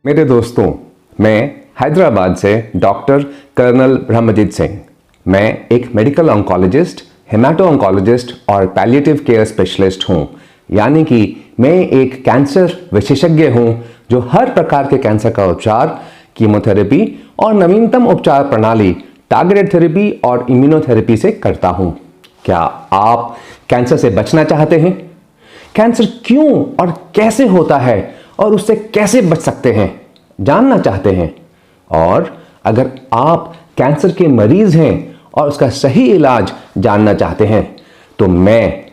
मेरे दोस्तों, मैं हैदराबाद से डॉक्टर कर्नल ब्रह्मजीत सिंह। मैं एक मेडिकल ऑन्कोलॉजिस्ट, हेमाटो ऑन्कोलॉजिस्ट और पैलिएटिव केयर स्पेशलिस्ट हूं। यानी कि मैं एक कैंसर विशेषज्ञ हूं जो हर प्रकार के कैंसर का उपचार, कीमोथेरेपी और नवीनतम उपचार प्रणाली टारगेटेड थेरेपी और इम्यूनोथेरेपी से करता हूं। क्या आप कैंसर से बचना चाहते हैं? कैंसर क्यों और कैसे होता है और उससे कैसे बच सकते हैं, जानना चाहते हैं? और अगर आप कैंसर के मरीज हैं और उसका सही इलाज जानना चाहते हैं, तो मैं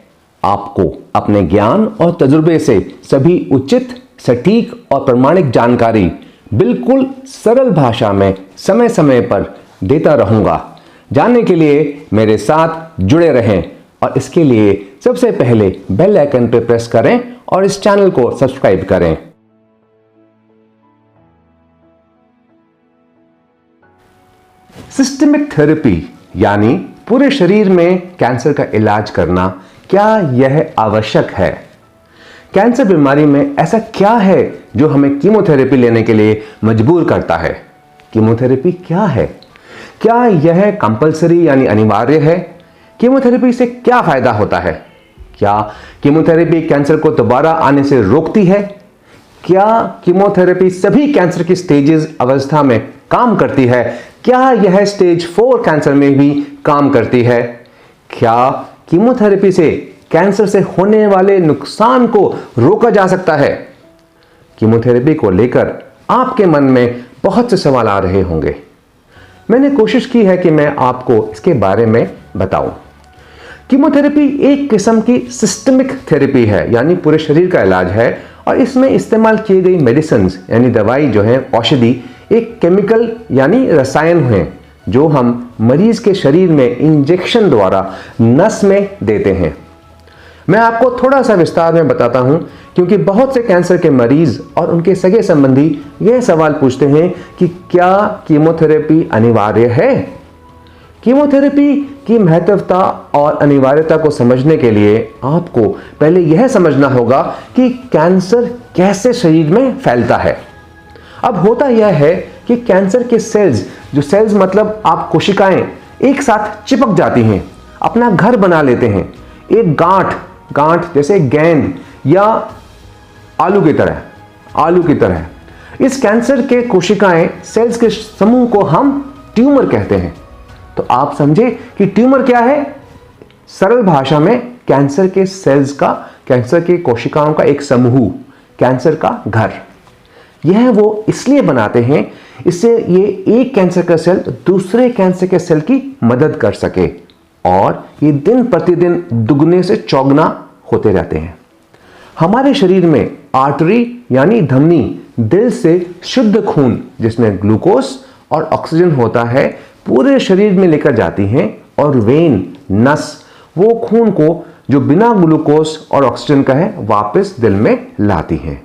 आपको अपने ज्ञान और तजुर्बे से सभी उचित, सटीक और प्रमाणिक जानकारी बिल्कुल सरल भाषा में समय समय पर देता रहूंगा। जानने के लिए मेरे साथ जुड़े रहें और इसके लिए सबसे पहले बेल आइकन पर प्रेस करें और इस चैनल को सब्सक्राइब करें। सिस्टमिक थेरेपी यानी पूरे शरीर में कैंसर का इलाज करना, क्या यह आवश्यक है? कैंसर बीमारी में ऐसा क्या है जो हमें कीमोथेरेपी लेने के लिए मजबूर करता है? कीमोथेरेपी क्या है? क्या यह कंपल्सरी यानी अनिवार्य है? कीमोथेरेपी से क्या फायदा होता है? क्या कीमोथेरेपी कैंसर को दोबारा आने से रोकती है? क्या कीमोथेरेपी सभी कैंसर की स्टेजेस अवस्था में काम करती है? क्या यह स्टेज 4 कैंसर में भी काम करती है? क्या कीमोथेरेपी से कैंसर से होने वाले नुकसान को रोका जा सकता है? कीमोथेरेपी को लेकर आपके मन में बहुत से सवाल आ रहे होंगे। मैंने कोशिश की है कि मैं आपको इसके बारे में बताऊं। कीमोथेरेपी एक किस्म की सिस्टमिक थेरेपी है, यानी पूरे शरीर का इलाज है, और इसमें इस्तेमाल की गई मेडिसिन यानी दवाई जो है, औषधि, एक केमिकल यानी रसायन है जो हम मरीज के शरीर में इंजेक्शन द्वारा नस में देते हैं। मैं आपको थोड़ा सा विस्तार में बताता हूं, क्योंकि बहुत से कैंसर के मरीज और उनके सगे संबंधी यह सवाल पूछते हैं कि क्या कीमोथेरेपी अनिवार्य है? कीमोथेरेपी की महत्वता और अनिवार्यता को समझने के लिए आपको पहले यह समझना होगा कि कैंसर कैसे शरीर में फैलता है। अब होता यह है कि कैंसर के सेल्स, जो सेल्स मतलब आप कोशिकाएं, एक साथ चिपक जाती हैं, अपना घर बना लेते हैं, एक गांठ जैसे गेंद या आलू की तरह। इस कैंसर के कोशिकाएं, सेल्स के समूह को हम ट्यूमर कहते हैं। तो आप समझे कि ट्यूमर क्या है? सरल भाषा में कैंसर के सेल्स का, कैंसर की कोशिकाओं का एक समूह, कैंसर का घर। यह वो इसलिए बनाते हैं, इससे ये एक कैंसर का सेल दूसरे कैंसर के सेल की मदद कर सके, और ये दिन प्रतिदिन दुगने से चौगुना होते रहते हैं। हमारे शरीर में आर्टरी यानी धमनी दिल से शुद्ध खून, जिसमें ग्लूकोज और ऑक्सीजन होता है, पूरे शरीर में लेकर जाती हैं, और वेन, नस, वो खून को जो बिना ग्लूकोज और ऑक्सीजन का है वापस दिल में लाती हैं।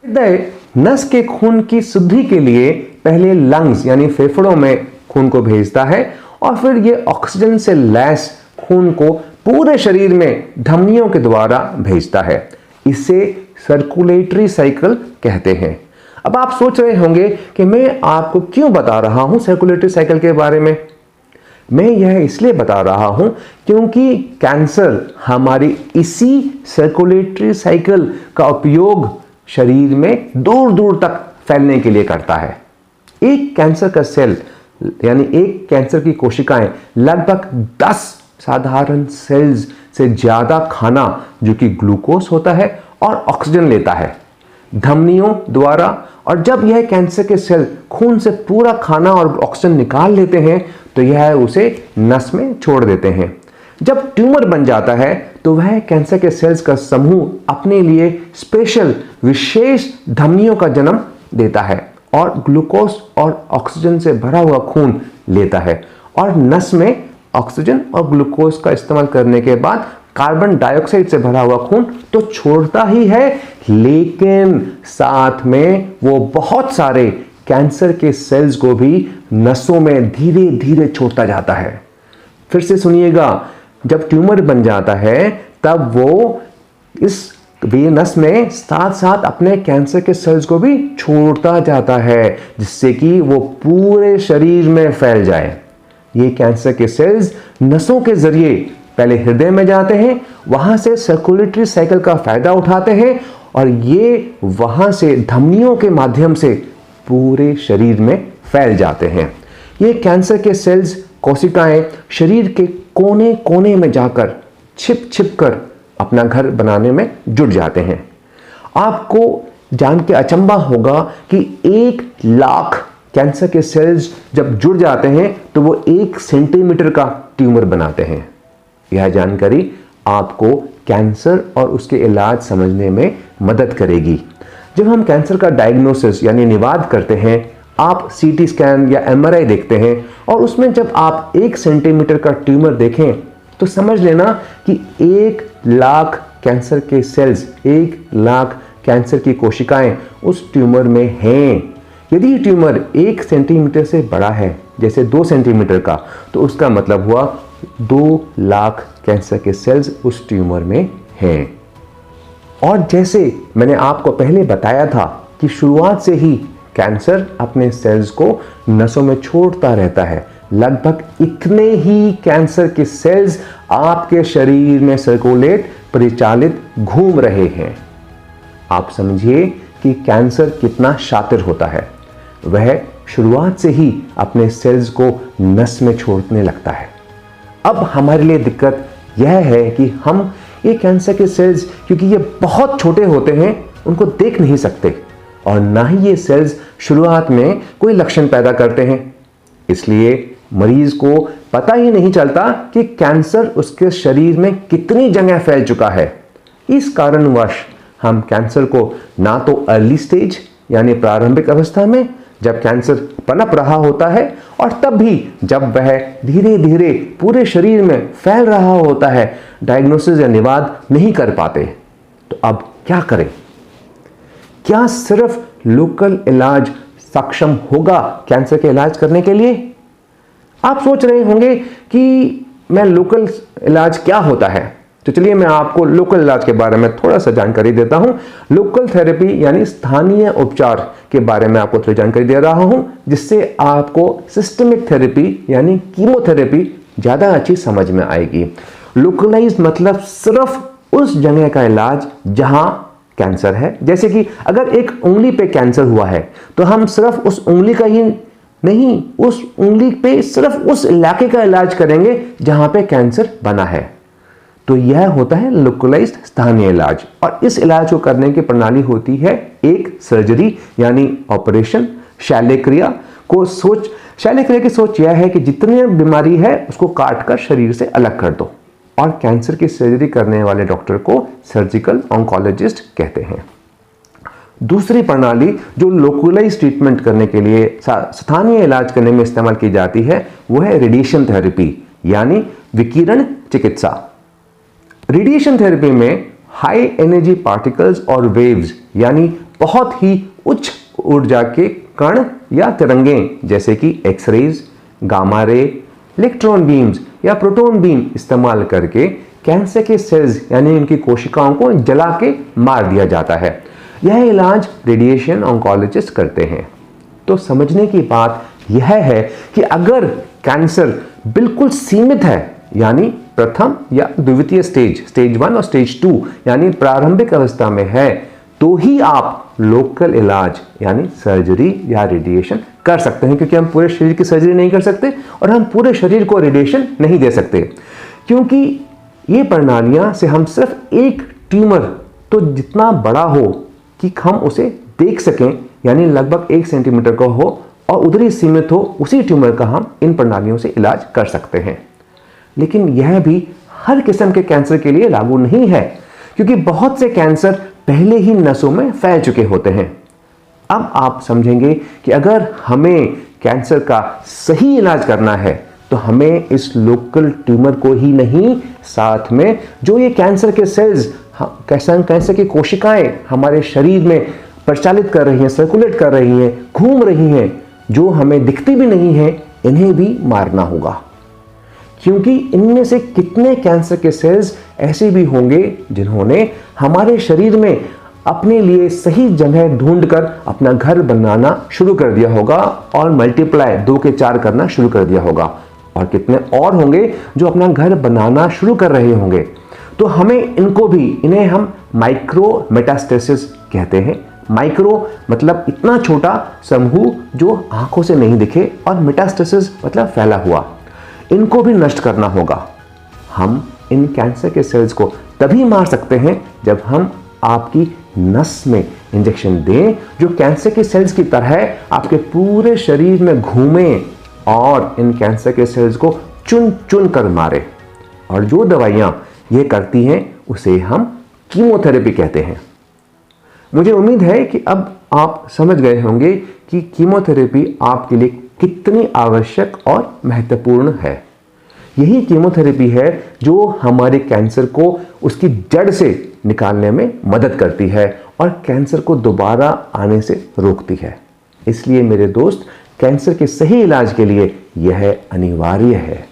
हृदय नस के खून की शुद्धि के लिए पहले लंग्स यानी फेफड़ों में खून को भेजता है, और फिर ये ऑक्सीजन से लैस खून को पूरे शरीर में धमनियों के द्वारा भेजता है। इसे सर्कुलेटरी साइकिल कहते हैं। अब आप सोच रहे होंगे कि मैं आपको क्यों बता रहा हूं सर्कुलेटरी साइकिल के बारे में। मैं यह इसलिए बता रहा हूं क्योंकि कैंसर हमारी इसी सर्कुलेटरी साइकिल का उपयोग शरीर में दूर दूर तक फैलने के लिए करता है। एक कैंसर का सेल यानी एक कैंसर की कोशिकाएं लगभग 10 साधारण सेल्स से ज्यादा खाना, जो कि ग्लूकोज होता है और ऑक्सीजन लेता है, धमनियों द्वारा। और जब यह कैंसर के सेल खून से पूरा खाना और ऑक्सीजन निकाल लेते हैं, तो यह उसे नस में छोड़ देते हैं। जब ट्यूमर बन जाता है, तो वह कैंसर के सेल्स का समूह अपने लिए स्पेशल, विशेष धमनियों का जन्म देता है और ग्लूकोज और ऑक्सीजन से भरा हुआ खून लेता है, और नस में ऑक्सीजन और ग्लूकोज का इस्तेमाल करने के बाद कार्बन डाइऑक्साइड से भरा हुआ खून तो छोड़ता ही है, लेकिन साथ में वो बहुत सारे कैंसर के सेल्स को भी नसों में धीरे धीरे छोड़ता जाता है। फिर से सुनिएगा, जब ट्यूमर बन जाता है तब वो इस नस में साथ साथ अपने कैंसर के सेल्स को भी छोड़ता जाता है, जिससे कि वो पूरे शरीर में फैल जाए। ये कैंसर के सेल्स नसों के जरिए पहले हृदय में जाते हैं, वहां से सर्कुलेटरी साइकिल का फायदा उठाते हैं और ये वहां से धमनियों के माध्यम से पूरे शरीर में फैल जाते हैं। ये कैंसर के सेल्स, कोशिकाएं शरीर के कोने कोने में जाकर छिप छिप कर अपना घर बनाने में जुट जाते हैं। आपको जान के अचंभा होगा कि 1,00,000 कैंसर के सेल्स जब जुड़ जाते हैं तो वो 1 सेंटीमीटर का ट्यूमर बनाते हैं। यह जानकारी आपको कैंसर और उसके इलाज समझने में मदद करेगी। जब हम कैंसर का डायग्नोसिस यानी निदान करते हैं, आप सीटी स्कैन या एमआरआई देखते हैं और उसमें जब आप 1 सेंटीमीटर का ट्यूमर देखें तो समझ लेना कि 1,00,000 कैंसर के सेल्स, 1,00,000 कैंसर की कोशिकाएं उस ट्यूमर में हैं। यदि ट्यूमर 1 सेंटीमीटर से बड़ा है, जैसे 2 सेंटीमीटर का, तो उसका मतलब हुआ 2,00,000 कैंसर के सेल्स उस ट्यूमर में हैं। और जैसे मैंने आपको पहले बताया था कि शुरुआत से ही कैंसर अपने सेल्स को नसों में छोड़ता रहता है। लगभग इतने ही कैंसर के सेल्स आपके शरीर में परिचालित घूम रहे हैं। आप समझिए कि कैंसर कितना शातिर होता है। वह शुरुआत से ही अपने सेल्स को नस में छोड़ने लगता है। अब हमारे लिए दिक्कत यह है कि हम ये कैंसर के सेल्स, क्योंकि ये बहुत छोटे होते हैं, उनको देख नहीं सकते और ना ही ये सेल्स शुरुआत में कोई लक्षण पैदा करते हैं। इसलिए मरीज को पता ही नहीं चलता कि कैंसर उसके शरीर में कितनी जगह फैल चुका है। इस कारणवश हम कैंसर को ना तो अर्ली स्टेज यानी प्रारंभिक अवस्था में, जब कैंसर पनप रहा होता है, और तब भी जब वह धीरे धीरे पूरे शरीर में फैल रहा होता है, डायग्नोसिस या निदान नहीं कर पाते। तो अब क्या करें? क्या सिर्फ लोकल इलाज सक्षम होगा कैंसर के इलाज करने के लिए? आप सोच रहे होंगे कि मैं लोकल इलाज क्या होता है, तो चलिए मैं आपको लोकल इलाज के बारे में थोड़ा सा जानकारी देता हूं। लोकल थेरेपी यानी स्थानीय उपचार के बारे में आपको थोड़ी जानकारी दे रहा हूं, जिससे आपको सिस्टमिक थेरेपी यानी कीमोथेरेपी ज्यादा अच्छी समझ में आएगी। लोकलाइज्ड मतलब सिर्फ उस जगह का इलाज जहां कैंसर है। जैसे कि अगर एक उंगली पे कैंसर हुआ है तो हम सिर्फ उस उंगली का ही नहीं, उस उंगली पे सिर्फ उस इलाके का इलाज करेंगे जहां पे कैंसर बना है। तो यह होता है लोकलाइज्ड स्थानीय इलाज। और इस इलाज को करने की प्रणाली होती है एक सर्जरी यानी ऑपरेशन। शल्यक्रिया की सोच यह है कि जितनी बीमारी है उसको काट कर शरीर से अलग कर दो, और कैंसर की सर्जरी करने वाले डॉक्टर को सर्जिकल ऑन्कोलॉजिस्ट कहते हैं। दूसरी प्रणाली जो लोकलाइज ट्रीटमेंट करने के लिए, स्थानीय इलाज करने में इस्तेमाल की जाती है, वो है रेडिएशन थेरेपी यानी विकिरण चिकित्सा। रेडिएशन थेरेपी में हाई एनर्जी पार्टिकल्स और वेव्स यानी बहुत ही उच्च ऊर्जा के कण या तरंगें, जैसे कि x-rays, gamma ray, electron beams या प्रोटॉन बीम इस्तेमाल करके कैंसर के सेल्स यानी उनकी कोशिकाओं को जला के मार दिया जाता है। यह इलाज रेडिएशन ऑन्कोलॉजिस्ट करते हैं। तो समझने की बात यह है कि अगर कैंसर बिल्कुल सीमित है यानी प्रथम या द्वितीय स्टेज 1 और स्टेज 2 यानी प्रारंभिक अवस्था में है, तो ही आप लोकल इलाज यानी सर्जरी या रेडिएशन कर सकते हैं। क्योंकि हम पूरे शरीर की सर्जरी नहीं कर सकते और हम पूरे शरीर को रेडिएशन नहीं दे सकते, क्योंकि ये प्रणालियां से हम सिर्फ एक ट्यूमर तो जितना बड़ा हो कि हम उसे देख सकें, यानी लगभग 1 सेंटीमीटर का हो और उधर ही सीमित हो, उसी ट्यूमर का हम इन प्रणालियों से इलाज कर सकते हैं। लेकिन यह भी हर किस्म के कैंसर के लिए लागू नहीं है, क्योंकि बहुत से कैंसर पहले ही नसों में फैल चुके होते हैं। अब आप समझेंगे कि अगर हमें कैंसर का सही इलाज करना है तो हमें इस लोकल ट्यूमर को ही नहीं, साथ में जो ये कैंसर के सेल्स, कैंसर की कोशिकाएं हमारे शरीर में प्रचालित कर रही हैं, सर्कुलेट कर रही हैं, घूम रही हैं, जो हमें दिखती भी नहीं है, इन्हें भी मारना होगा। क्योंकि इनमें से कितने कैंसर के सेल्स ऐसे भी होंगे जिन्होंने हमारे शरीर में अपने लिए सही जगह ढूंढकर अपना घर बनाना शुरू कर दिया होगा और मल्टीप्लाई 2 के 4 करना शुरू कर दिया होगा, और कितने और होंगे जो अपना घर बनाना शुरू कर रहे होंगे। तो इन्हें हम माइक्रो मेटास्टेसिस कहते हैं। माइक्रो मतलब इतना छोटा समूह जो आंखों से नहीं दिखे, और मेटास्टेसिस मतलब फैला हुआ। इनको भी नष्ट करना होगा। हम इन कैंसर के सेल्स को तभी मार सकते हैं जब हम आपकी नस में इंजेक्शन दें, जो कैंसर के सेल्स की तरह आपके पूरे शरीर में घूमें और इन कैंसर के सेल्स को चुन चुन कर मारे। और जो दवाइयां ये करती हैं उसे हम कीमोथेरेपी कहते हैं। मुझे उम्मीद है कि अब आप समझ गए होंगे कि कीमोथेरेपी आपके लिए कितनी आवश्यक और महत्वपूर्ण है। यही कीमोथेरेपी है जो हमारे कैंसर को उसकी जड़ से निकालने में मदद करती है और कैंसर को दोबारा आने से रोकती है। इसलिए मेरे दोस्त, कैंसर के सही इलाज के लिए यह अनिवार्य है।